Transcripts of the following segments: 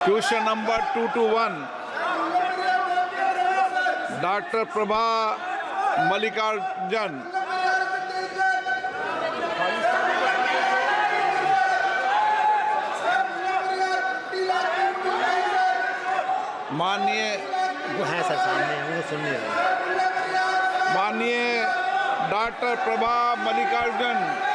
Question number 221. Dr. Prabha Malikarjan. माननीय वो है सर सामने, वो सुन नहीं रहा। माननीय doctor Prabha Mallikarjun.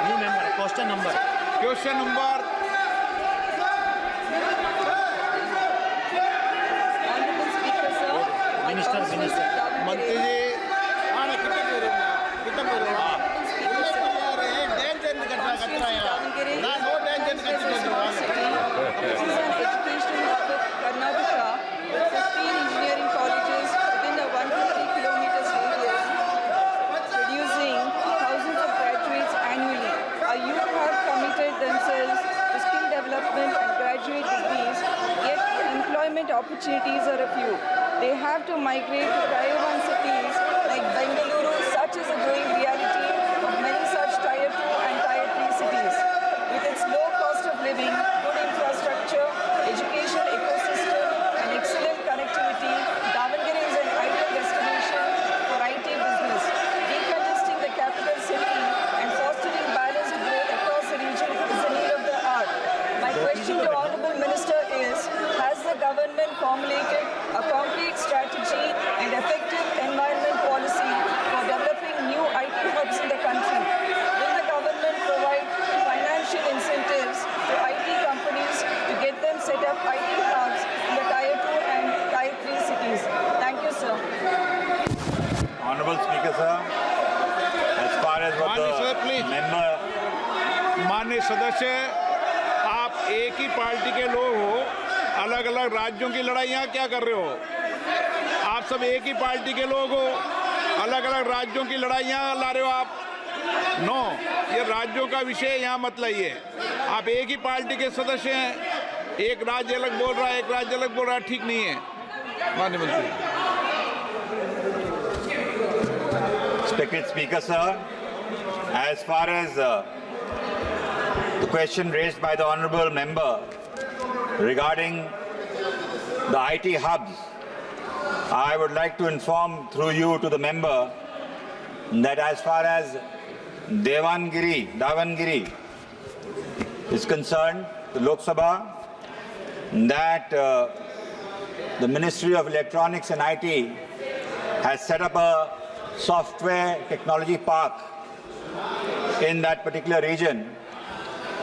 New member, question number minister मंत्री जी opportunities are a few. They have to migrate to Tier 1 cities like Bengaluru, such is a growing reality of many such Tier 2 and Tier 3 cities. With its low cost of living, good infrastructure, education ecosystem and excellent connectivity, Davangere is an ideal destination for IT business. Decongesting the capital city and fostering balanced growth across the region is the need of the hour. My question to Honourable Minister is, has the government formulated a concrete strategy and effective environment policy for developing new IT hubs in the country? Will the government provide financial incentives to IT companies to get them set up IT hubs in the Tier 2 and Tier 3 cities? Thank you, sir. Honorable Speaker, sir, as far as what Mani, sir, the please. member, माननीय सदस्य, आप एक ही party के लोग हो, अलग अलग राज्यों की लड़ाइयाँ क्या कर रहे हो? आप सब एक ही पार्टी के लोग हो, अलग अलग राज्यों की लड़ाइयाँ ला रहे हो आप? नो, ये राज्यों का विषय यहाँ मत लाइए। आप एक ही पार्टी के सदस्य हैं, एक राज्य अलग बोल रहा है, एक राज्य अलग बोल रहा है, ठीक नहीं है। माननीय मंत्री। Respected Speaker, sir, as far as the question raised by the honorable member regarding the IT hubs, I would like to inform through you to the member that as far as Davangere is concerned, the Lok Sabha, that the Ministry of Electronics and IT has set up a software technology park in that particular region,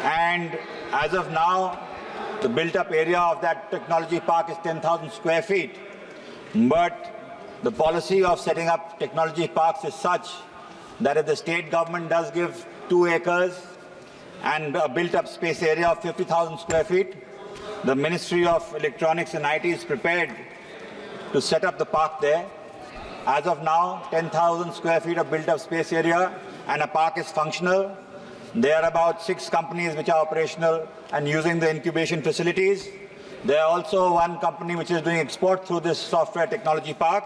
and as of now the built-up area of that technology park is 10,000 square feet. But the policy of setting up technology parks is such that if the state government does give 2 acres and a built-up space area of 50,000 square feet, the Ministry of Electronics and IT is prepared to set up the park there. As of now, 10,000 square feet of built-up space area and a park is functional. There are about 6 companies which are operational and using the incubation facilities. There are also 1 company which is doing export through this software technology park.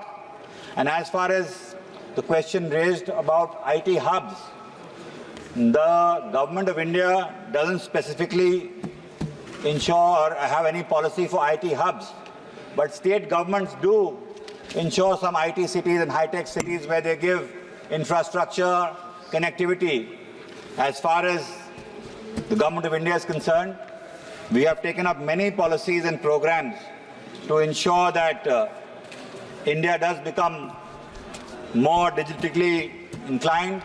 And as far as the question raised about IT hubs, the government of India doesn't specifically ensure or have any policy for IT hubs, but state governments do ensure some IT cities and high-tech cities where they give infrastructure, connectivity. As far as the government of India is concerned, we have taken up many policies and programs to ensure that India does become more digitally inclined,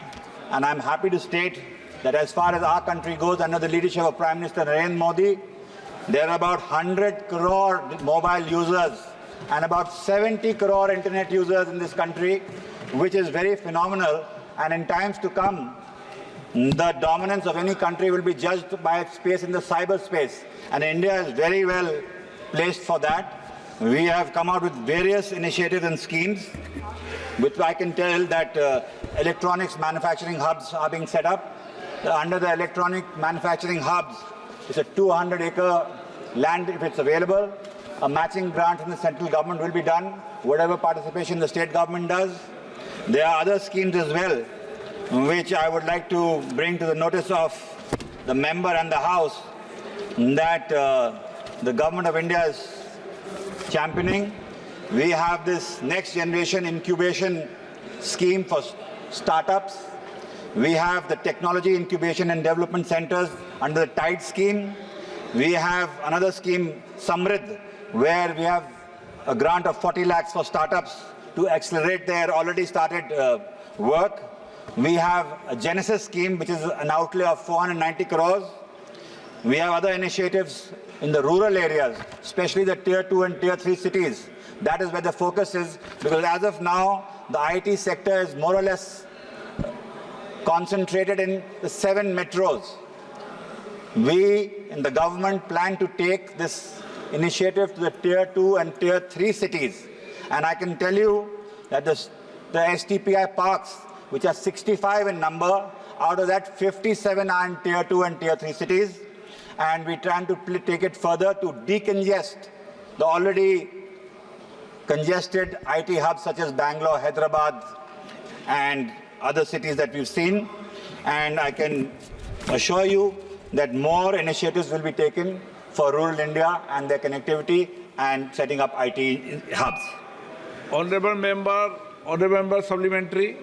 and I'm happy to state that as far as our country goes, under the leadership of Prime Minister Narendra Modi, there are about 100 crore mobile users and about 70 crore internet users in this country, which is very phenomenal, and in times to come, the dominance of any country will be judged by its space in the cyberspace, and India is very well placed for that. We have come out with various initiatives and schemes, which I can tell that electronics manufacturing hubs are being set up. Under the electronic manufacturing hubs, it's a 200-acre land if it's available. A matching grant from the central government will be done, whatever participation the state government does. There are other schemes as well, which I would like to bring to the notice of the member and the House, that the government of India is championing. We have this next generation incubation scheme for startups. We have the technology incubation and development centers under the TIDE scheme. We have another scheme, Samrid, where we have a grant of 40 lakhs for startups to accelerate their already started work. We have a Genesis scheme, which is an outlay of 490 crores. We have other initiatives in the rural areas, especially the tier 2 and tier 3 cities. That is where the focus is, because as of now, the IT sector is more or less concentrated in the 7 metros. We in the government plan to take this initiative to the tier 2 and tier 3 cities. And I can tell you that the STPI parks, which are 65 in number, out of that 57 are in tier 2 and tier 3 cities. And we try to take it further to decongest the already congested IT hubs such as Bangalore, Hyderabad, and other cities that we've seen. And I can assure you that more initiatives will be taken for rural India and their connectivity and setting up IT hubs. Honorable member supplementary.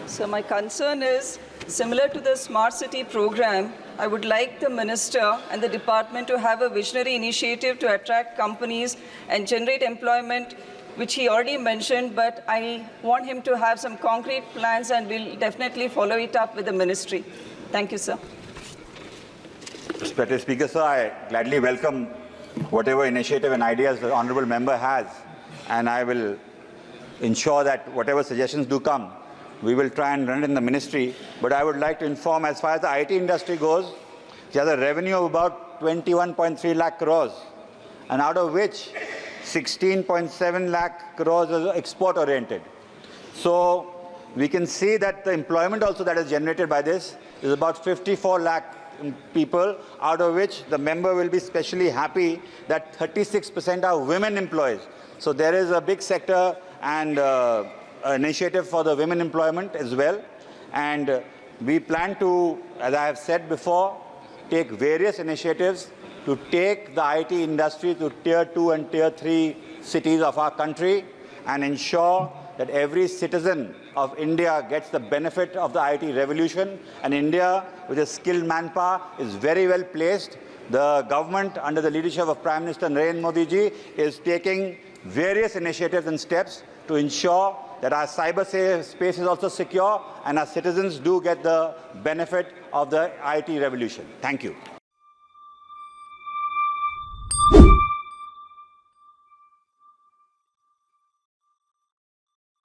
So my concern is, similar to the Smart City program, I would like the minister and the department to have a visionary initiative to attract companies and generate employment, which he already mentioned, but I want him to have some concrete plans, and we'll definitely follow it up with the ministry. Thank you, sir. Respected Speaker, sir, I gladly welcome whatever initiative and ideas the honourable member has, and I will ensure that whatever suggestions do come, we will try and run it in the ministry. But I would like to inform, as far as the IT industry goes, it has a revenue of about 21.3 lakh crores, and out of which 16.7 lakh crores is export oriented. So we can see that the employment also that is generated by this is about 54 lakh people, out of which the member will be especially happy that 36% are women employees. So there is a big sector and initiative for the women employment as well. And we plan to, as I have said before, take various initiatives to take the IT industry to tier 2 and tier 3 cities of our country and ensure that every citizen of India gets the benefit of the IT revolution. And India, with a skilled manpower, is very well placed. The government, under the leadership of Prime Minister Narendra Modi ji, is taking various initiatives and steps to ensure that our cyber space is also secure and our citizens do get the benefit of the IT revolution. Thank you.